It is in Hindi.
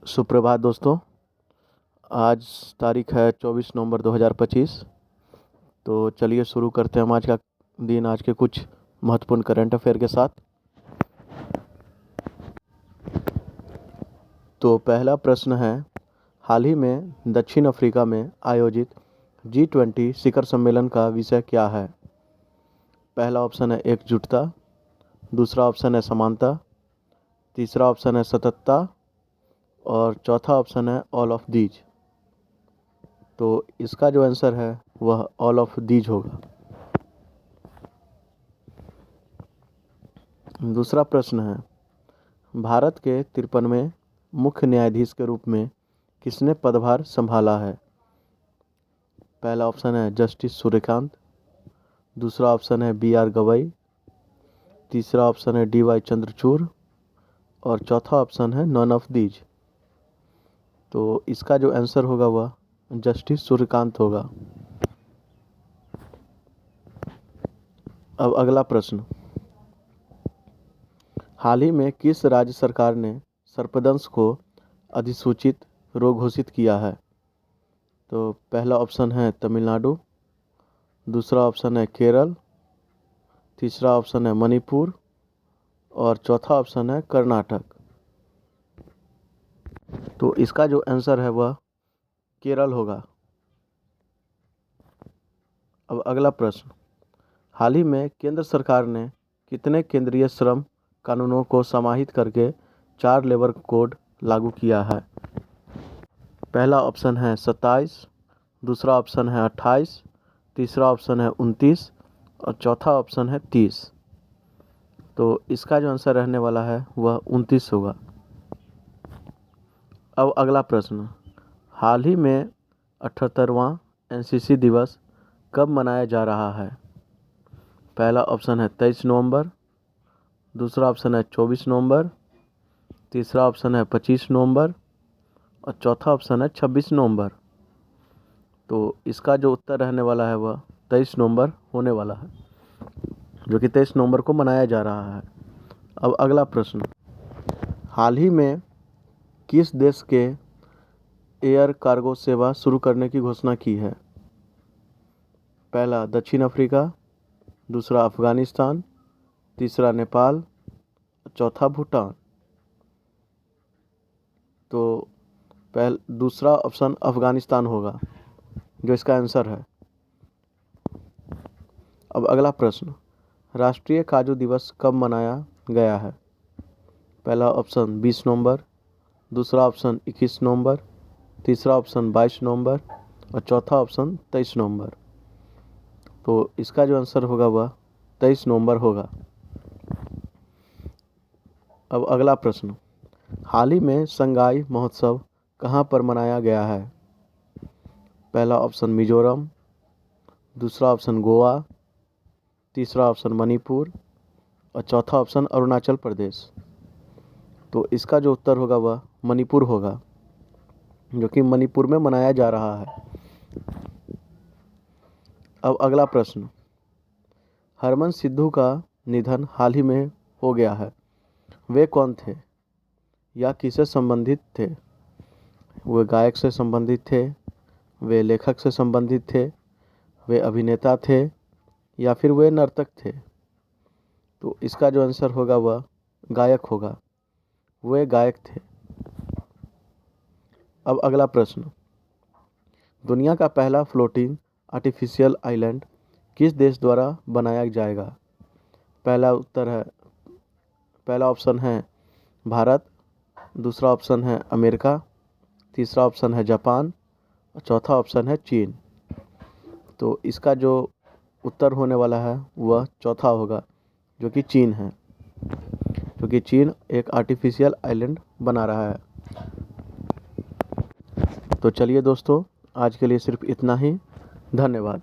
सुप्रभात दोस्तों। आज तारीख है 24 नवंबर 2025। तो चलिए शुरू करते हैं हम आज का दिन आज के कुछ महत्वपूर्ण करंट अफेयर के साथ। तो पहला प्रश्न है, हाल ही में दक्षिण अफ्रीका में आयोजित G20 शिखर सम्मेलन का विषय क्या है? पहला ऑप्शन है एकजुटता, दूसरा ऑप्शन है समानता, तीसरा ऑप्शन है सततता और चौथा ऑप्शन है ऑल ऑफ दीज। तो इसका जो आंसर है वह ऑल ऑफ दीज होगा। दूसरा प्रश्न है, भारत के 53वें मुख्य न्यायाधीश के रूप में किसने पदभार संभाला है? पहला ऑप्शन है जस्टिस सूर्यकांत, दूसरा ऑप्शन है BR गवई, तीसरा ऑप्शन है DY चंद्रचूड़ और चौथा ऑप्शन है नन ऑफ दीज। तो इसका जो आंसर होगा वह जस्टिस सूर्यकांत होगा। अब अगला प्रश्न, हाल ही में किस राज्य सरकार ने सर्पदंश को अधिसूचित रोग घोषित किया है? तो पहला ऑप्शन है तमिलनाडु, दूसरा ऑप्शन है केरल, तीसरा ऑप्शन है मणिपुर और चौथा ऑप्शन है कर्नाटक। तो इसका जो आंसर है वह केरल होगा। अब अगला प्रश्न, हाल ही में केंद्र सरकार ने कितने केंद्रीय श्रम कानूनों को समाहित करके 4 लेबर कोड लागू किया है? पहला ऑप्शन है 27, दूसरा ऑप्शन है 28, तीसरा ऑप्शन है 29 और चौथा ऑप्शन है 30। तो इसका जो आंसर रहने वाला है वह 29 होगा। अब अगला प्रश्न, हाल ही में 78वां NCC दिवस कब मनाया जा रहा है? पहला ऑप्शन है 23 नवंबर, दूसरा ऑप्शन है 24 नवंबर, तीसरा ऑप्शन है 25 नवंबर और चौथा ऑप्शन है 26 नवंबर। तो इसका जो उत्तर रहने वाला है वह 23 नवंबर होने वाला है, जो कि 23 नवंबर को मनाया जा रहा है। अब अगला प्रश्न, हाल ही में किस देश के एयर कार्गो सेवा शुरू करने की घोषणा की है? पहला दक्षिण अफ्रीका, दूसरा अफगानिस्तान, तीसरा नेपाल, चौथा भूटान। तो दूसरा ऑप्शन अफगानिस्तान होगा, जो इसका आंसर है। अब अगला प्रश्न, राष्ट्रीय काजू दिवस कब मनाया गया है? पहला ऑप्शन 20 नवंबर, दूसरा ऑप्शन 21 नवंबर, तीसरा ऑप्शन 22 नवंबर और चौथा ऑप्शन 23 नवंबर। तो इसका जो आंसर होगा वह 23 नवंबर होगा। अब अगला प्रश्न, हाल ही में संगाई महोत्सव कहाँ पर मनाया गया है? पहला ऑप्शन मिजोरम, दूसरा ऑप्शन गोवा, तीसरा ऑप्शन मणिपुर और चौथा ऑप्शन अरुणाचल प्रदेश। तो इसका जो उत्तर होगा वह मणिपुर होगा, जो कि मणिपुर में मनाया जा रहा है। अब अगला प्रश्न, हरमन सिद्धू का निधन हाल ही में हो गया है। वे कौन थे या किससे संबंधित थे? वे गायक से संबंधित थे, वे लेखक से संबंधित थे, वे अभिनेता थे या फिर वे नर्तक थे? तो इसका जो आंसर होगा वह गायक होगा, वे गायक थे। अब अगला प्रश्न, दुनिया का पहला फ्लोटिंग आर्टिफिशियल आइलैंड किस देश द्वारा बनाया जाएगा? पहला ऑप्शन है भारत, दूसरा ऑप्शन है अमेरिका, तीसरा ऑप्शन है जापान और चौथा ऑप्शन है चीन। तो इसका जो उत्तर होने वाला है वह चौथा होगा, जो कि चीन है, क्योंकि चीन एक आर्टिफिशियल आइलैंड बना रहा है। तो चलिए दोस्तों, आज के लिए सिर्फ इतना ही। धन्यवाद।